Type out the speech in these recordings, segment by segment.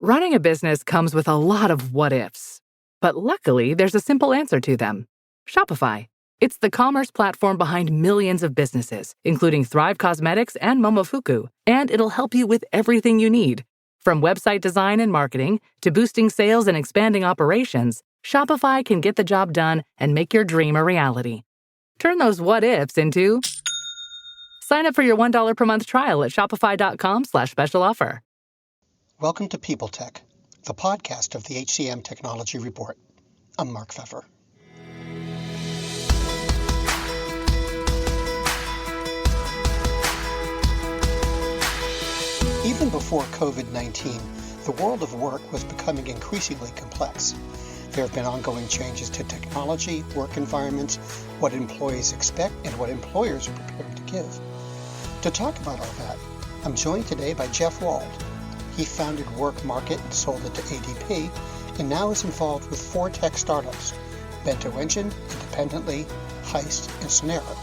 Running a business comes with a lot of what ifs, but luckily there's a simple answer to them. Shopify. It's the commerce platform behind millions of businesses, including Thrive Cosmetics and Momofuku, and it'll help you with everything you need. From website design and marketing to boosting sales and expanding operations, Shopify can get the job done and make your dream a reality. Turn those what ifs into... Sign up for your $1 per month trial at shopify.com/special offer. Welcome to People Tech, the podcast of the HCM Technology Report. I'm Mark Pfeffer. Even before COVID-19, the world of work was becoming increasingly complex. There have been ongoing changes to technology, work environments, what employees expect, and what employers are prepared to give. To talk about all that, I'm joined today by Jeff Wald. He founded Work Market and sold it to ADP, and now is involved with 4 tech startups, Bento Engine, Independently, Heist, and Sonero.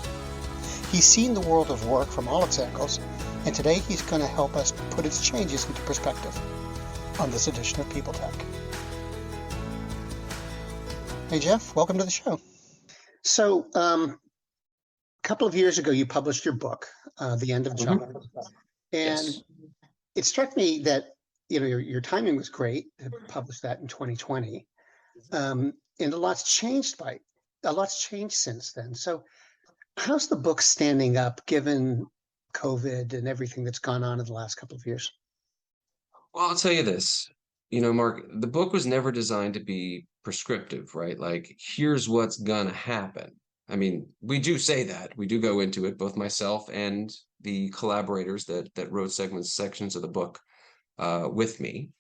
He's seen the world of work from all its angles, and today he's going to help us put its changes into perspective on this edition of People Tech. Hey Jeff, welcome to the show. So, a couple of years ago you published your book, The End of Job. And Yes. it struck me that your timing was great to publish that in 2020, and a lot's changed since then. So, how's the book standing up given COVID and everything that's gone on in the last couple of years? Well, I'll tell you this, Mark, the book was never designed to be prescriptive, right? Like, here's what's gonna happen. I mean, we do say that. We do go into it, both myself and the collaborators that wrote sections of the book with me.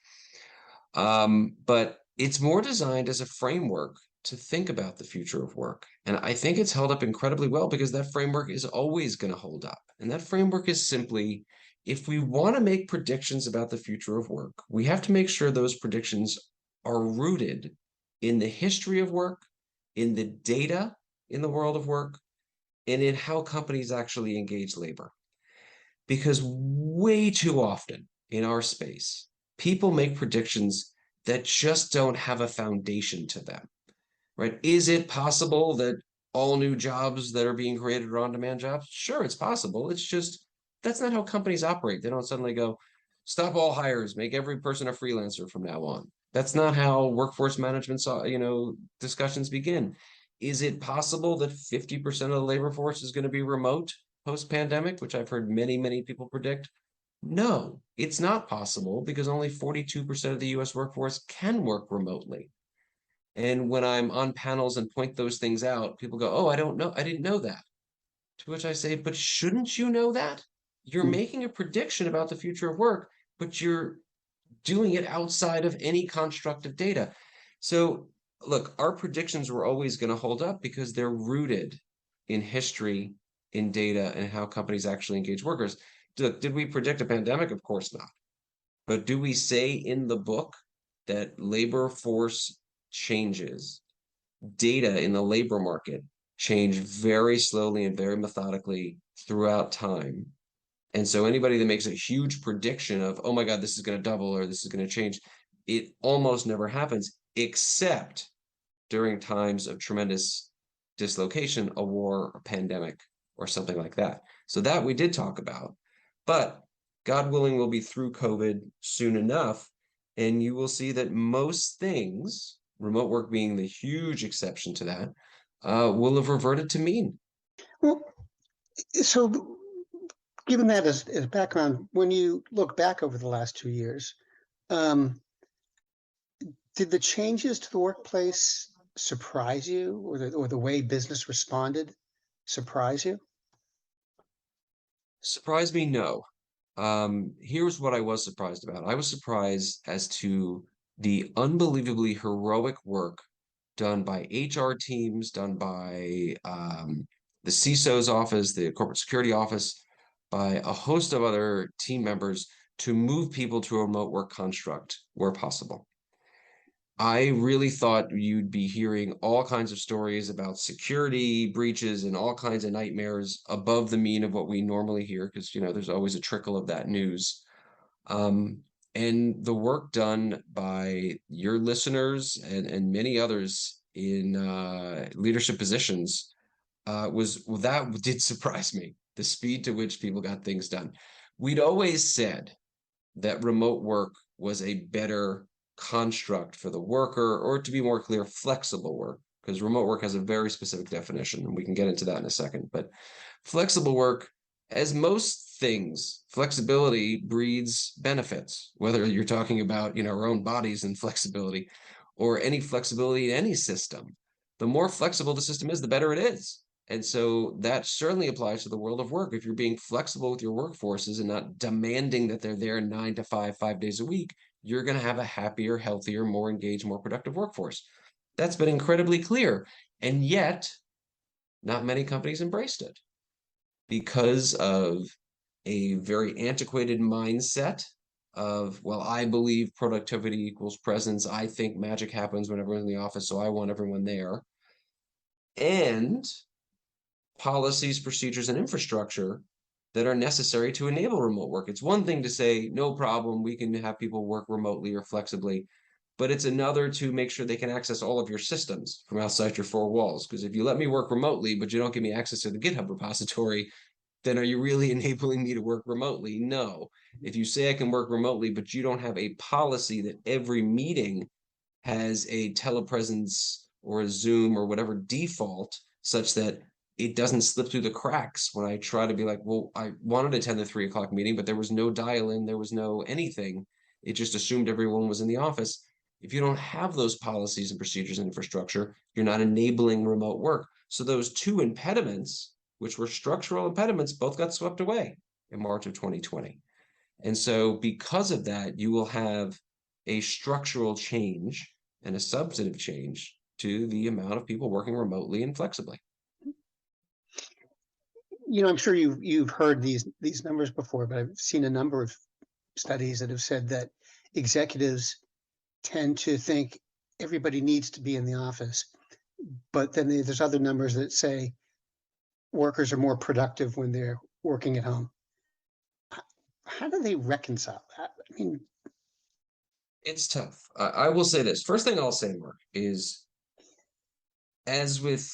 But it's more designed as a framework to think about the future of work. And I think it's held up incredibly well because that framework is always going to hold up. And that framework is simply, if we want to make predictions about the future of work, we have to make sure those predictions are rooted in the history of work, in the data in the world of work, and in how companies actually engage labor. Because way too often in our space, people make predictions that just don't have a foundation to them, right? Is it possible that all new jobs that are being created are on-demand jobs? Sure, it's possible. It's just, that's not how companies operate. They don't suddenly go, stop all hires, make every person a freelancer from now on. That's not how workforce management, discussions begin. Is it possible that 50% of the labor force is going to be remote post-pandemic, which I've heard many, many people predict? No, it's not possible because only 42% of the US workforce can work remotely. And when I'm on panels and point those things out, people go, oh, I don't know. I didn't know that. To which I say, but shouldn't you know that? You're making a prediction about the future of work, but you're doing it outside of any construct of data. So look, our predictions were always going to hold up because they're rooted in history, in data, and how companies actually engage workers. Did we predict a pandemic? Of course not. But do we say in the book that labor force changes, data in the labor market change very slowly and very methodically throughout time? And so anybody that makes a huge prediction of, oh my God, this is going to double or this is going to change, it almost never happens, except during times of tremendous dislocation, a war, a pandemic, or something like that. So that we did talk about. But God willing, we'll be through COVID soon enough, and you will see that most things, remote work being the huge exception to that, will have reverted to mean. Well, so given that as background, when you look back over the last 2 years, did the changes to the workplace surprise you, or the way business responded surprise you? Surprise me, no. Here's what I was surprised about. I was surprised as to the unbelievably heroic work done by HR teams, done by the CISO's office, the corporate security office, by a host of other team members to move people to a remote work construct where possible. I really thought you'd be hearing all kinds of stories about security breaches and all kinds of nightmares above the mean of what we normally hear, because there's always a trickle of that news. And the work done by your listeners and many others in leadership positions that did surprise me, the speed to which people got things done. We'd always said that remote work was a better construct for the worker, or to be more clear, flexible work, because remote work has a very specific definition, and we can get into that in a second. But flexible work, as most things, flexibility breeds benefits, whether you're talking about, our own bodies and flexibility, or any flexibility in any system. The more flexible the system is, the better it is. And so that certainly applies to the world of work. If you're being flexible with your workforces and not demanding that they're there 9 to 5, 5 days a week, you're going to have a happier, healthier, more engaged, more productive workforce. That's been incredibly clear. And yet, not many companies embraced it because of a very antiquated mindset of, well, I believe productivity equals presence. I think magic happens when everyone's in the office, so I want everyone there. And policies, procedures, and infrastructure that are necessary to enable remote work. It's one thing to say, no problem, we can have people work remotely or flexibly, but it's another to make sure they can access all of your systems from outside your four walls. Because if you let me work remotely, but you don't give me access to the GitHub repository, then are you really enabling me to work remotely? No. If you say I can work remotely, but you don't have a policy that every meeting has a telepresence or a Zoom or whatever default, such that it doesn't slip through the cracks when I try to be like, well, I wanted to attend the 3 o'clock meeting, but there was no dial-in, there was no anything. It just assumed everyone was in the office. If you don't have those policies and procedures and infrastructure, you're not enabling remote work. So those two impediments, which were structural impediments, both got swept away in March of 2020. And so because of that, you will have a structural change and a substantive change to the amount of people working remotely and flexibly. I'm sure you've heard these numbers before, but I've seen a number of studies that have said that executives tend to think everybody needs to be in the office, but then there's other numbers that say workers are more productive when they're working at home. How do they reconcile that? I mean, it's tough. I will say this. First thing I'll say, Mark, is as with,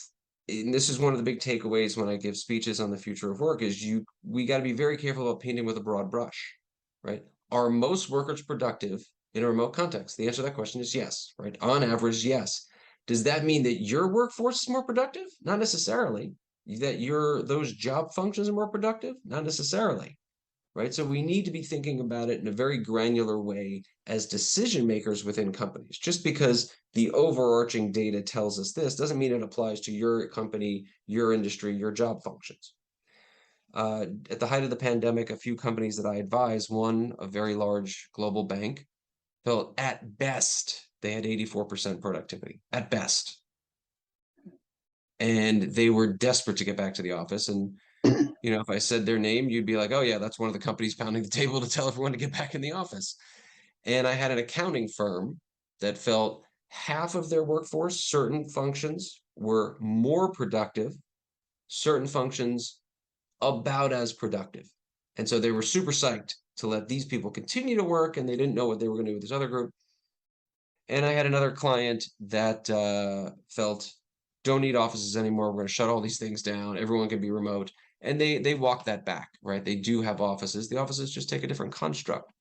and this is one of the big takeaways when I give speeches on the future of work, is we got to be very careful about painting with a broad brush, right? Are most workers productive in a remote context? The answer to that question is yes, right? On average, yes. Does that mean that your workforce is more productive? Not necessarily. That those job functions are more productive? Not necessarily, right? So we need to be thinking about it in a very granular way as decision makers within companies. Just because the overarching data tells us this doesn't mean it applies to your company, your industry, your job functions. At the height of the pandemic, a few companies that I advise, one, a very large global bank, felt at best they had 84% productivity, at best. And they were desperate to get back to the office. And if I said their name, you'd be like, oh yeah, that's one of the companies pounding the table to tell everyone to get back in the office. And I had an accounting firm that felt half of their workforce, certain functions were more productive, certain functions about as productive. And so they were super psyched to let these people continue to work, and they didn't know what they were going to do with this other group. And I had another client that felt, don't need offices anymore. We're going to shut all these things down. Everyone can be remote. And they walk that back, right? They do have offices. The offices just take a different construct.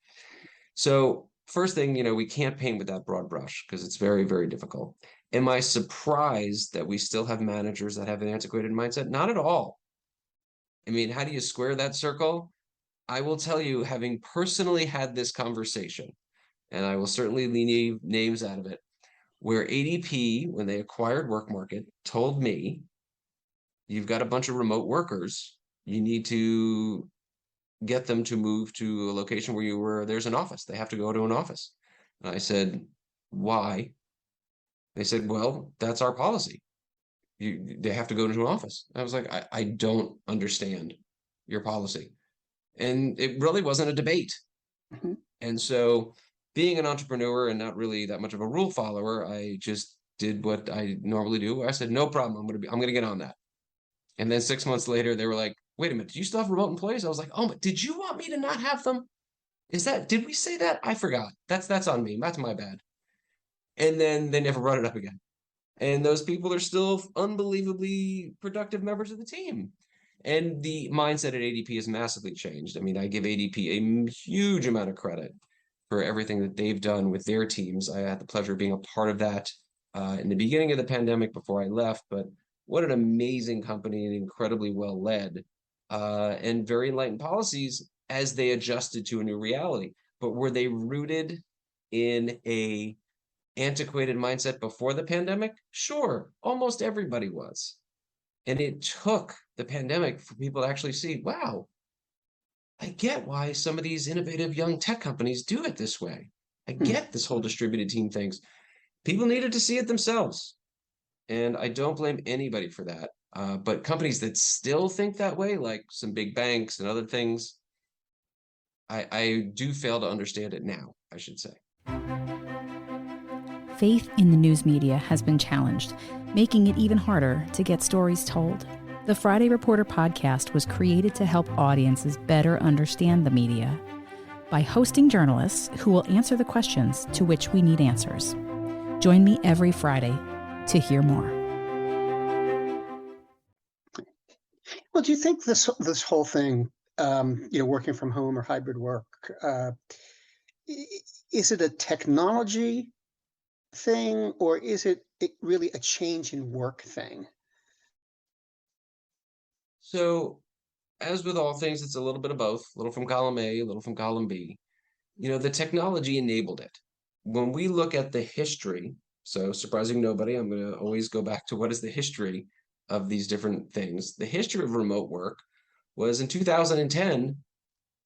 So first thing, we can't paint with that broad brush because it's very, very difficult. Am I surprised that we still have managers that have an antiquated mindset? Not at all. I mean, how do you square that circle? I will tell you, having personally had this conversation, and I will certainly leave names out of it, where ADP, when they acquired WorkMarket, told me, you've got a bunch of remote workers, you need to get them to move to a location where there's an office. They have to go to an office. And I said, why? They said, well, that's our policy. They have to go into an office. I was like, I don't understand your policy. And it really wasn't a debate. Mhm. And so being an entrepreneur and not really that much of a rule follower, I just did what I normally do. I said, no problem. I'm going to get on that. And then 6 months later, they were like, wait a minute, do you still have remote employees? I was like, oh, but did you want me to not have them? Did we say that? I forgot. That's on me. That's my bad. And then they never brought it up again. And those people are still unbelievably productive members of the team. And the mindset at ADP has massively changed. I mean, I give ADP a huge amount of credit for everything that they've done with their teams. I had the pleasure of being a part of that in the beginning of the pandemic before I left, but what an amazing company and incredibly well led and very enlightened policies as they adjusted to a new reality. But were they rooted in a antiquated mindset before the pandemic? Sure, almost everybody was. And it took the pandemic for people to actually see, wow, I get why some of these innovative young tech companies do it this way. I get this whole distributed team things. People needed to see it themselves. And I don't blame anybody for that. But companies that still think that way, like some big banks and other things, I do fail to understand it now, I should say. Faith in the news media has been challenged, making it even harder to get stories told. The Friday Reporter podcast was created to help audiences better understand the media by hosting journalists who will answer the questions to which we need answers. Join me every Friday to hear more. Well, do you think this whole thing, working from home or hybrid work, is it a technology thing, or is it really a change in work thing? So, as with all things, it's a little bit of both, a little from column A, a little from column B. The technology enabled it. When we look at the history, so surprising nobody, I'm going to always go back to what is the history of these different things. The history of remote work was in 2010,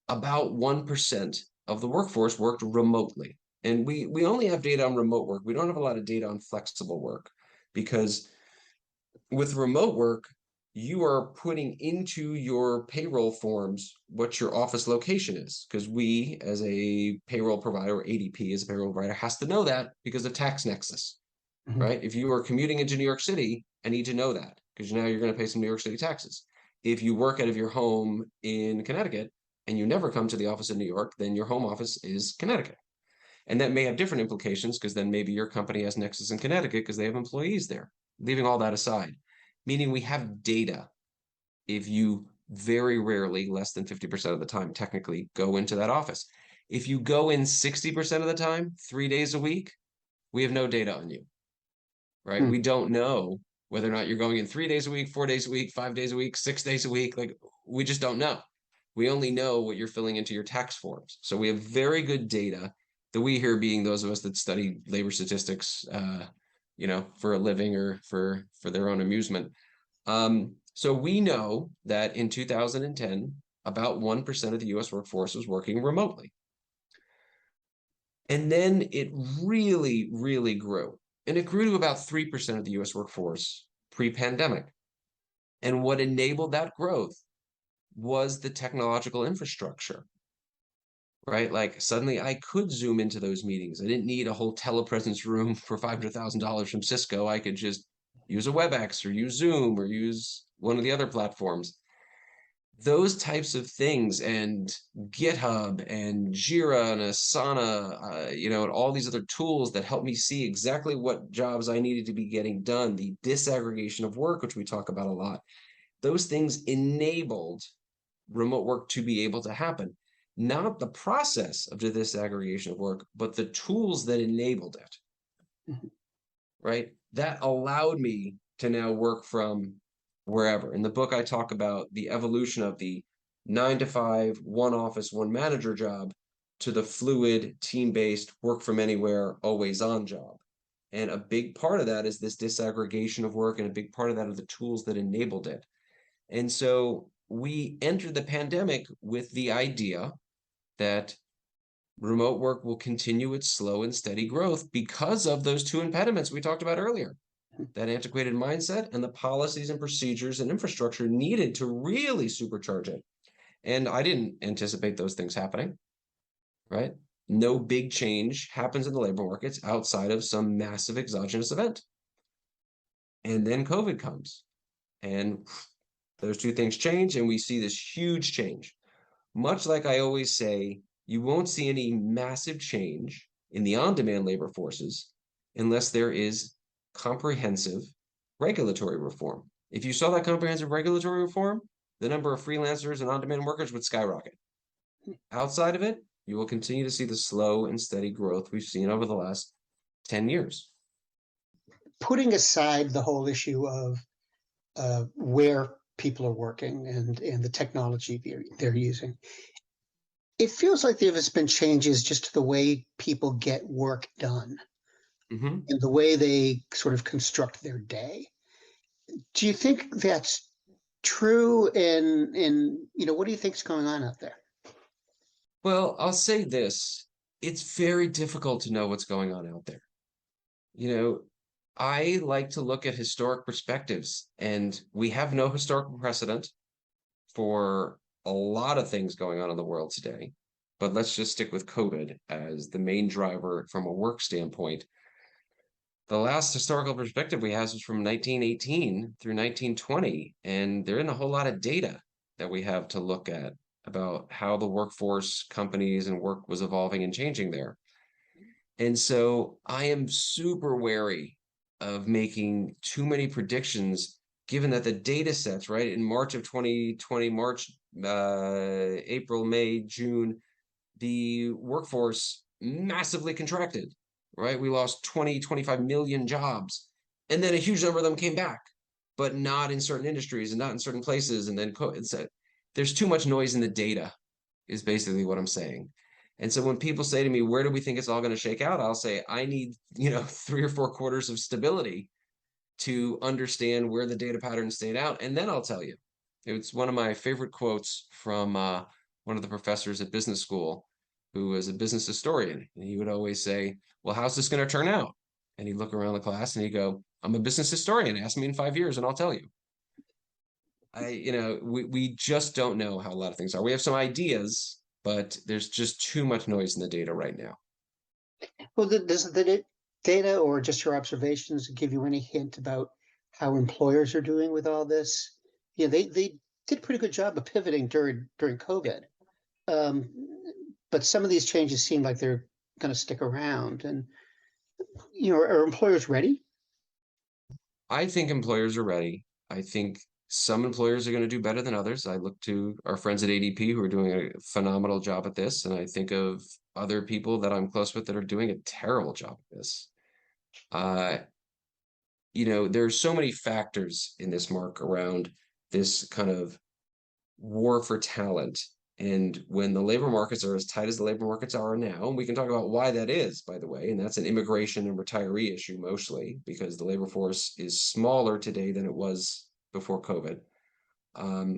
about 1% of the workforce worked remotely. And we only have data on remote work. We don't have a lot of data on flexible work, because with remote work, you are putting into your payroll forms what your office location is, because we, as a payroll provider, or ADP as a payroll provider, has to know that because of tax nexus, right? If you are commuting into New York City, I need to know that, because now you're going to pay some New York City taxes. If you work out of your home in Connecticut and you never come to the office in New York, then your home office is Connecticut. And that may have different implications, because then maybe your company has nexus in Connecticut because they have employees there. Leaving all that aside, meaning we have data. If you very rarely, less than 50% of the time, technically go into that office. If you go in 60% of the time, 3 days a week, we have no data on you, right? We don't know whether or not you're going in 3 days a week, 4 days a week, 5 days a week, 6 days a week. Like, we just don't know. We only know what you're filling into your tax forms. So we have very good data, that we here being those of us that study labor statistics, for a living or for their own amusement. So we know that in 2010, about 1% of the US workforce was working remotely. And then it really, really grew. And it grew to about 3% of the US workforce pre-pandemic. And what enabled that growth was the technological infrastructure, right? Like, suddenly I could Zoom into those meetings. I didn't need a whole telepresence room for $500,000 from Cisco. I could just use a WebEx or use Zoom or use one of the other platforms. Those types of things, and GitHub and Jira and Asana, and all these other tools that help me see exactly what jobs I needed to be getting done, the disaggregation of work, which we talk about a lot, those things enabled remote work to be able to happen. Not the process of the disaggregation of work, but the tools that enabled it, right? That allowed me to now work from wherever. In the book, I talk about the evolution of the 9 to 5, one office, one manager job to the fluid, team-based, work from anywhere, always on job. And a big part of that is this disaggregation of work, and a big part of that are the tools that enabled it. And so we entered the pandemic with the idea that remote work will continue its slow and steady growth because of those two impediments we talked about earlier. That antiquated mindset and the policies and procedures and infrastructure needed to really supercharge it. And I didn't anticipate those things happening, right? No big change happens in the labor markets outside of some massive exogenous event. And then COVID comes, and those two things change, and we see this huge change. Much like I always say, you won't see any massive change in the on-demand labor forces unless there is comprehensive regulatory reform. If you saw that comprehensive regulatory reform, the number of freelancers and on-demand workers would skyrocket. Outside of it, you will continue to see the slow and steady growth we've seen over the last 10 years. Putting aside the whole issue of where people are working and the technology they're using, it feels like there has been changes just to the way people get work done and the way they sort of construct their day. Do you think that's true? And what do you think is going on out there? Well, I'll say this. It's very difficult to know what's going on out there. I like to look at historic perspectives, and we have no historical precedent for a lot of things going on in the world today. But let's just stick with COVID as the main driver from a work standpoint. The last historical perspective we have is from 1918 through 1920, and there isn't a whole lot of data that we have to look at about how the workforce, companies, and work was evolving and changing there. And so I am super wary of making too many predictions, given that the data sets, right, in March of 2020, April, May, June, the workforce massively contracted, right? We lost 25 million jobs, and then a huge number of them came back, but not in certain industries and not in certain places. And then there's too much noise in the data is basically what I'm saying. And so when people say to me, where do we think it's all going to shake out? I'll say, I need, 3 or 4 quarters of stability to understand where the data patterns stayed out. And then I'll tell you. It's one of my favorite quotes from one of the professors at business school, who was a business historian. And he would always say, well, how's this going to turn out? And he'd look around the class and he'd go, I'm a business historian. Ask me in 5 years and I'll tell you. We just don't know how a lot of things are. We have some ideas, but there's just too much noise in the data right now. Well, does the data or just your observations give you any hint about how employers are doing with all this? They did a pretty good job of pivoting during COVID. But some of these changes seem like they're going to stick around. And, are employers ready? I think employers are ready. I think some employers are going to do better than others. I look to our friends at ADP who are doing a phenomenal job at this. And I think of other people that I'm close with that are doing a terrible job at this. There's so many factors in this, Mark, around this kind of war for talent. And when the labor markets are as tight as the labor markets are now, and we can talk about why that is, by the way, and that's an immigration and retiree issue mostly, because the labor force is smaller today than it was before COVID.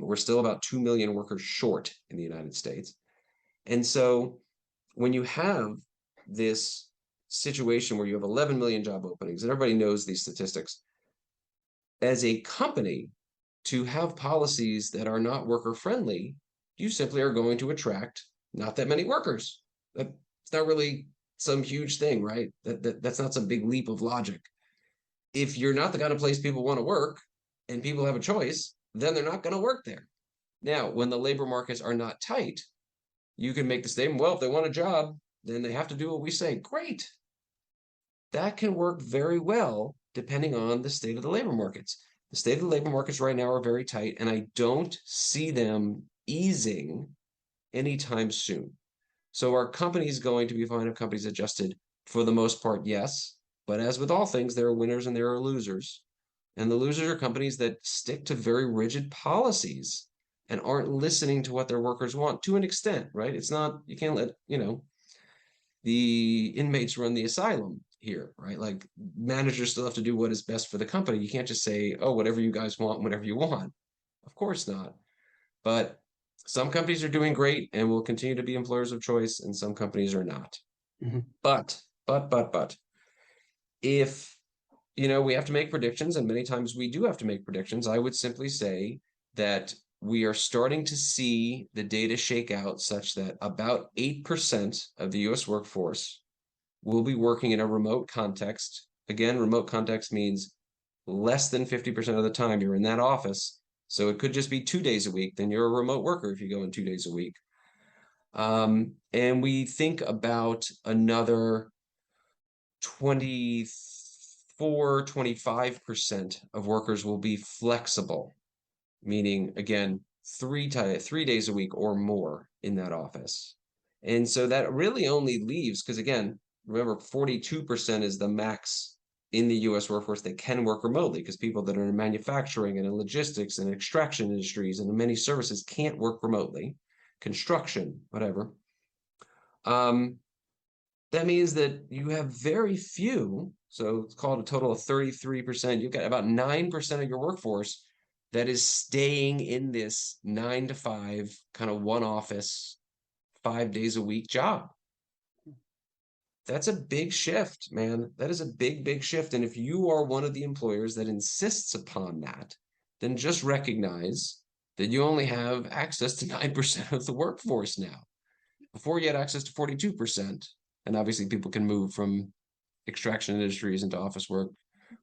We're still about 2 million workers short in the United States. And so when you have this situation where you have 11 million job openings, and everybody knows these statistics, as a company, to have policies that are not worker friendly, you simply are going to attract not that many workers. That's not really some huge thing, right? That's not some big leap of logic. If you're not the kind of place people want to work and people have a choice, then they're not going to work there. Now, when the labor markets are not tight, you can make the statement, well, if they want a job, then they have to do what we say. Great. That can work very well depending on the state of the labor markets. The state of the labor markets right now are very tight, and I don't see them easing anytime soon. So are companies going to be fine if companies adjusted? For the most part, yes. But as with all things, there are winners and there are losers. And the losers are companies that stick to very rigid policies and aren't listening to what their workers want to an extent, right? It's not, you can't let, the inmates run the asylum here, right? Like managers still have to do what is best for the company. You can't just say, oh, whatever you guys want, whatever you want. Of course not. But some companies are doing great and will continue to be employers of choice, and some companies are not. Mm-hmm. But, if, we have to make predictions, and many times we do have to make predictions, I would simply say that we are starting to see the data shake out such that about 8% of the US workforce will be working in a remote context. Again, remote context means less than 50% of the time you're in that office. So it could just be 2 days a week. Then you're a remote worker if you go in 2 days a week. And we think about another 25% of workers will be flexible, meaning again, 3 days a week or more in that office. And so that really only leaves, because again, remember 42% is the max in the US workforce that can work remotely, because people that are in manufacturing and in logistics and extraction industries and in many services can't work remotely, construction, whatever. That means that you have very few, so it's called a total of 33%. You've got about 9% of your workforce that is staying in this 9 to 5 kind of one office, 5 days a week job. That's a big shift, man. That is a big, big shift. And if you are one of the employers that insists upon that, then just recognize that you only have access to 9% of the workforce now. Before you had access to 42%. And obviously people can move from extraction industries into office work,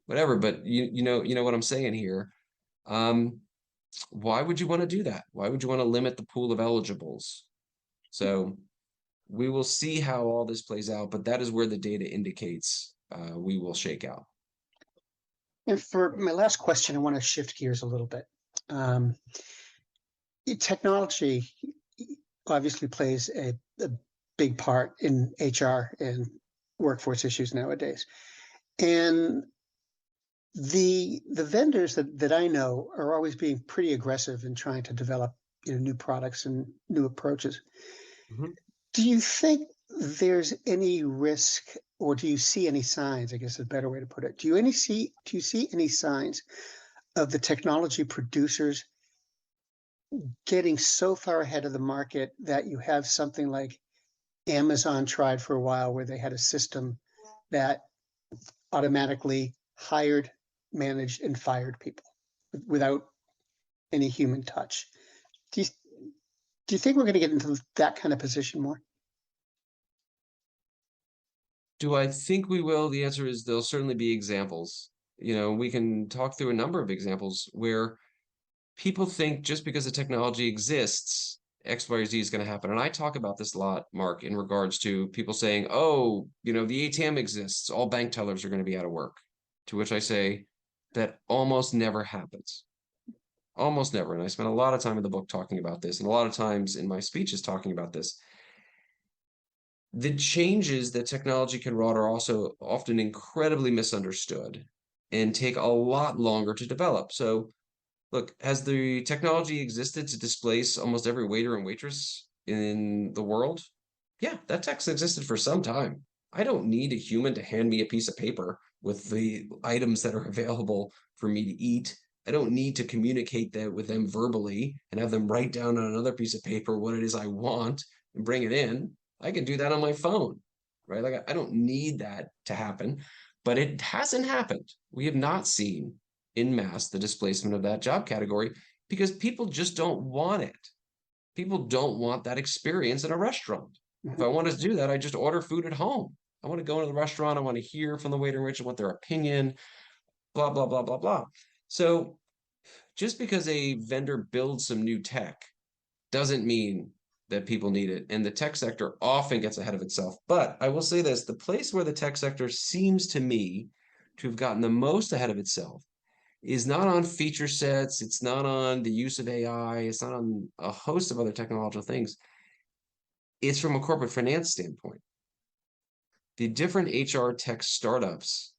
whatever. But you know what I'm saying here. Why would you want to do that? Why would you want to limit the pool of eligibles? So we will see how all this plays out, but that is where the data indicates we will shake out. And for my last question, I want to shift gears a little bit. Technology obviously plays a big part in HR and workforce issues nowadays. And the vendors that I know are always being pretty aggressive in trying to develop new products and new approaches. Mm-hmm. Do you think there's any risk, or do you see any signs, I guess is a better way to put it, do you see any signs of the technology producers getting so far ahead of the market that you have something like Amazon tried for a while, where they had a system that automatically hired, managed, and fired people without any human touch? Do you think we're going to get into that kind of position more? Do I think we will? The answer is there'll certainly be examples. We can talk through a number of examples where people think just because the technology exists, X, Y, or Z is going to happen. And I talk about this a lot, Mark, in regards to people saying, oh, the ATM exists, all bank tellers are going to be out of work. To which I say that almost never happens. Almost never. And I spent a lot of time in the book talking about this, and a lot of times in my speeches talking about this. The changes that technology can wrought are also often incredibly misunderstood and take a lot longer to develop. So look, has the technology existed to displace almost every waiter and waitress in the world? Yeah, that tech's existed for some time. I don't need a human to hand me a piece of paper with the items that are available for me to eat. I don't need to communicate that with them verbally and have them write down on another piece of paper what it is I want and bring it in. I can do that on my phone, right? Like I don't need that to happen, but it hasn't happened. We have not seen in mass the displacement of that job category because people just don't want it. People don't want that experience in a restaurant. If I want to do that, I just order food at home. I want to go into the restaurant. I want to hear from the waiter and waitress, I want their opinion, blah, blah, blah, blah, blah. So just because a vendor builds some new tech doesn't mean that people need it. And the tech sector often gets ahead of itself. But I will say this, the place where the tech sector seems to me to have gotten the most ahead of itself is not on feature sets. It's not on the use of AI. It's not on a host of other technological things. It's from a corporate finance standpoint. The different HR tech startups,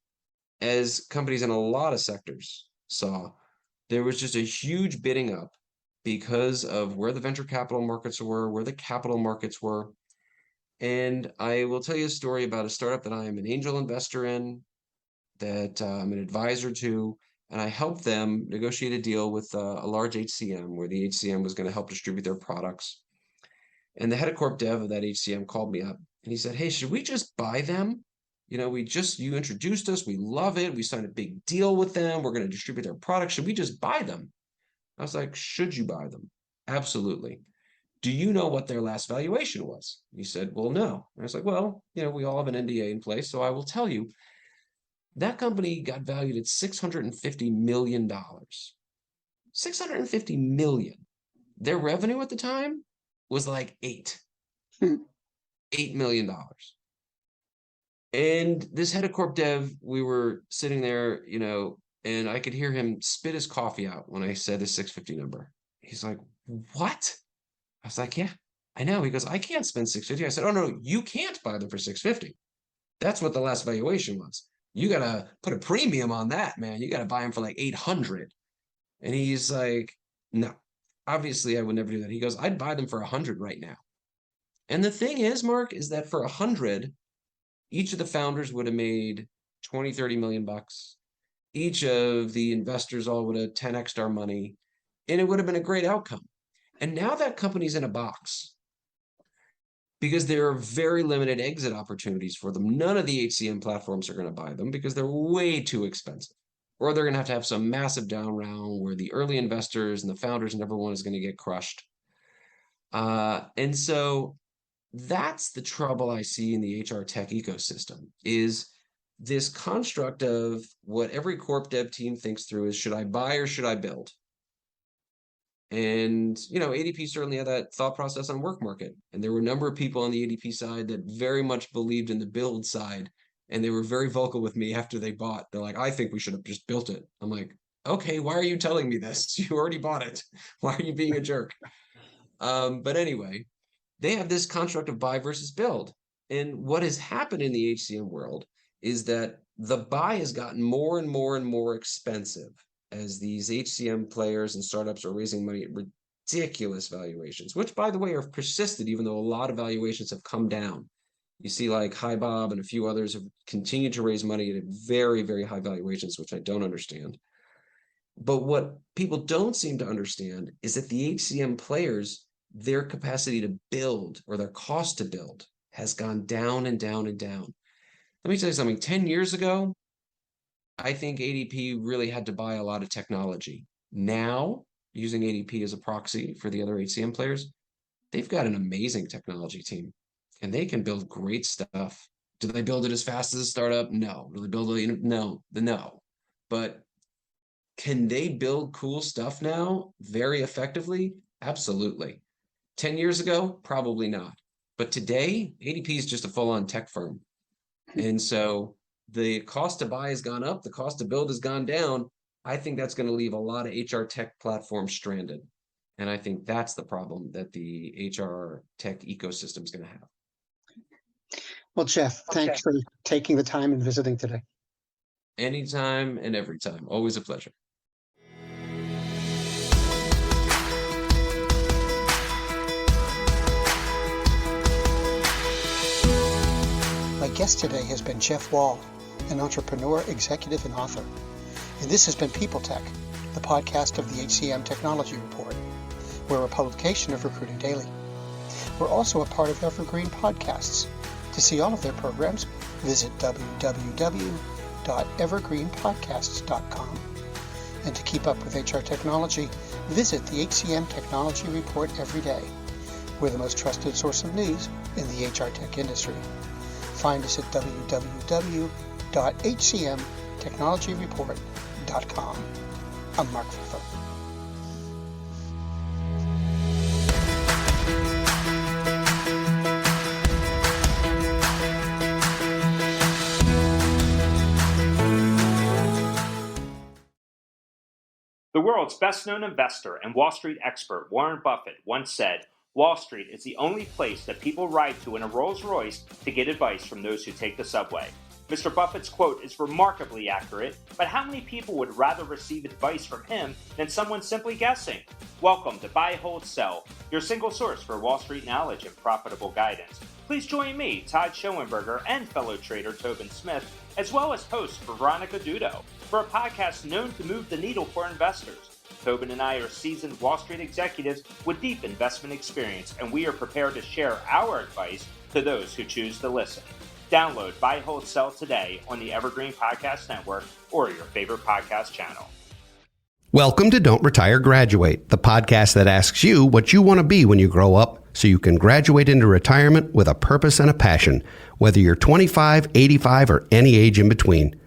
as companies in a lot of sectors saw, there was just a huge bidding up because of where the venture capital markets were, where the capital markets were. And I will tell you a story about a startup that I am an angel investor in, that I'm an advisor to, and I helped them negotiate a deal with a large HCM, where the HCM was going to help distribute their products. And the head of corp dev of that HCM called me up and he said, hey, should we just buy them? You introduced us. We love it. We signed a big deal with them. We're going to distribute their products. Should we just buy them? I was like, should you buy them? Absolutely. Do you know what their last valuation was? He said, well, no. And I was like, well, we all have an NDA in place, so I will tell you. That company got valued at $650 million. $650 million. Their revenue at the time was like 8. $8 million. And this head of corp dev, we were sitting there, and I could hear him spit his coffee out when I said his 650 number. He's like, what? I was like, yeah, I know. He goes, I can't spend 650. I said, oh, no, you can't buy them for 650. That's what the last valuation was. You got to put a premium on that, man. You got to buy them for like 800. And he's like, no, obviously I would never do that. He goes, I'd buy them for 100 right now. And the thing is, Mark, is that for 100, each of the founders would have made 20, 30 million bucks. Each of the investors all would have 10x'd our money, and it would have been a great outcome. And now that company's in a box because there are very limited exit opportunities for them. None of the HCM platforms are going to buy them because they're way too expensive. Or they're going to have some massive down round where the early investors and the founders and everyone is going to get crushed. And so that's the trouble I see in the HR tech ecosystem, is this construct of what every corp dev team thinks through is, should I buy or should I build? And, ADP certainly had that thought process on work market. And there were a number of people on the ADP side that very much believed in the build side. And they were very vocal with me after they bought. They're like, I think we should have just built it. I'm like, okay, why are you telling me this? You already bought it. Why are you being a jerk? But anyway, they have this construct of buy versus build. And what has happened in the HCM world is that the buy has gotten more and more and more expensive as these HCM players and startups are raising money at ridiculous valuations, which, by the way, have persisted even though a lot of valuations have come down. You see like HiBob and a few others have continued to raise money at very, very high valuations, which I don't understand. But what people don't seem to understand is that the HCM players, their capacity to build or their cost to build has gone down and down and down. Let me tell you something. 10 years ago, I think ADP really had to buy a lot of technology. Now, using ADP as a proxy for the other HCM players, they've got an amazing technology team and they can build great stuff. Do they build it as fast as a startup? No. Do they build it? No. But can they build cool stuff now very effectively? Absolutely. 10 years ago, probably not. But today, ADP is just a full-on tech firm. And so the cost to buy has gone up, the cost to build has gone down. I think that's going to leave a lot of HR tech platforms stranded. And I think that's the problem that the HR tech ecosystem is going to have. Well, Jeff, thanks for taking the time and visiting today. Anytime and every time. Always a pleasure. My guest today has been Jeff Wall, an entrepreneur, executive, and author. And this has been People Tech, the podcast of the HCM Technology Report. We're a publication of Recruiting Daily. We're also a part of Evergreen Podcasts. To see all of their programs, visit www.evergreenpodcasts.com. And to keep up with HR technology, visit the HCM Technology Report every day. We're the most trusted source of news in the HR tech industry. Find us at www.hcmtechnologyreport.com. I'm Mark Pfeffer. The world's best-known investor and Wall Street expert Warren Buffett once said, "Wall Street is the only place that people ride to in a Rolls-Royce to get advice from those who take the subway." Mr. Buffett's quote is remarkably accurate, but how many people would rather receive advice from him than someone simply guessing? Welcome to Buy, Hold, Sell, your single source for Wall Street knowledge and profitable guidance. Please join me, Todd Schoenberger, and fellow trader Tobin Smith, as well as host Veronica Dudo, for a podcast known to move the needle for investors. Tobin and I are seasoned Wall Street executives with deep investment experience, and we are prepared to share our advice to those who choose to listen. Download Buy, Hold, Sell today on the Evergreen Podcast Network or your favorite podcast channel. Welcome to Don't Retire, Graduate, the podcast that asks you what you want to be when you grow up so you can graduate into retirement with a purpose and a passion, whether you're 25, 85, or any age in between.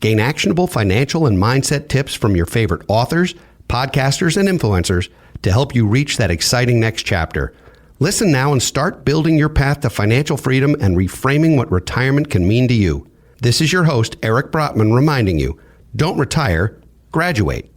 Gain actionable financial and mindset tips from your favorite authors, podcasters, and influencers to help you reach that exciting next chapter. Listen now and start building your path to financial freedom and reframing what retirement can mean to you. This is your host, Eric Brotman, reminding you, don't retire, graduate.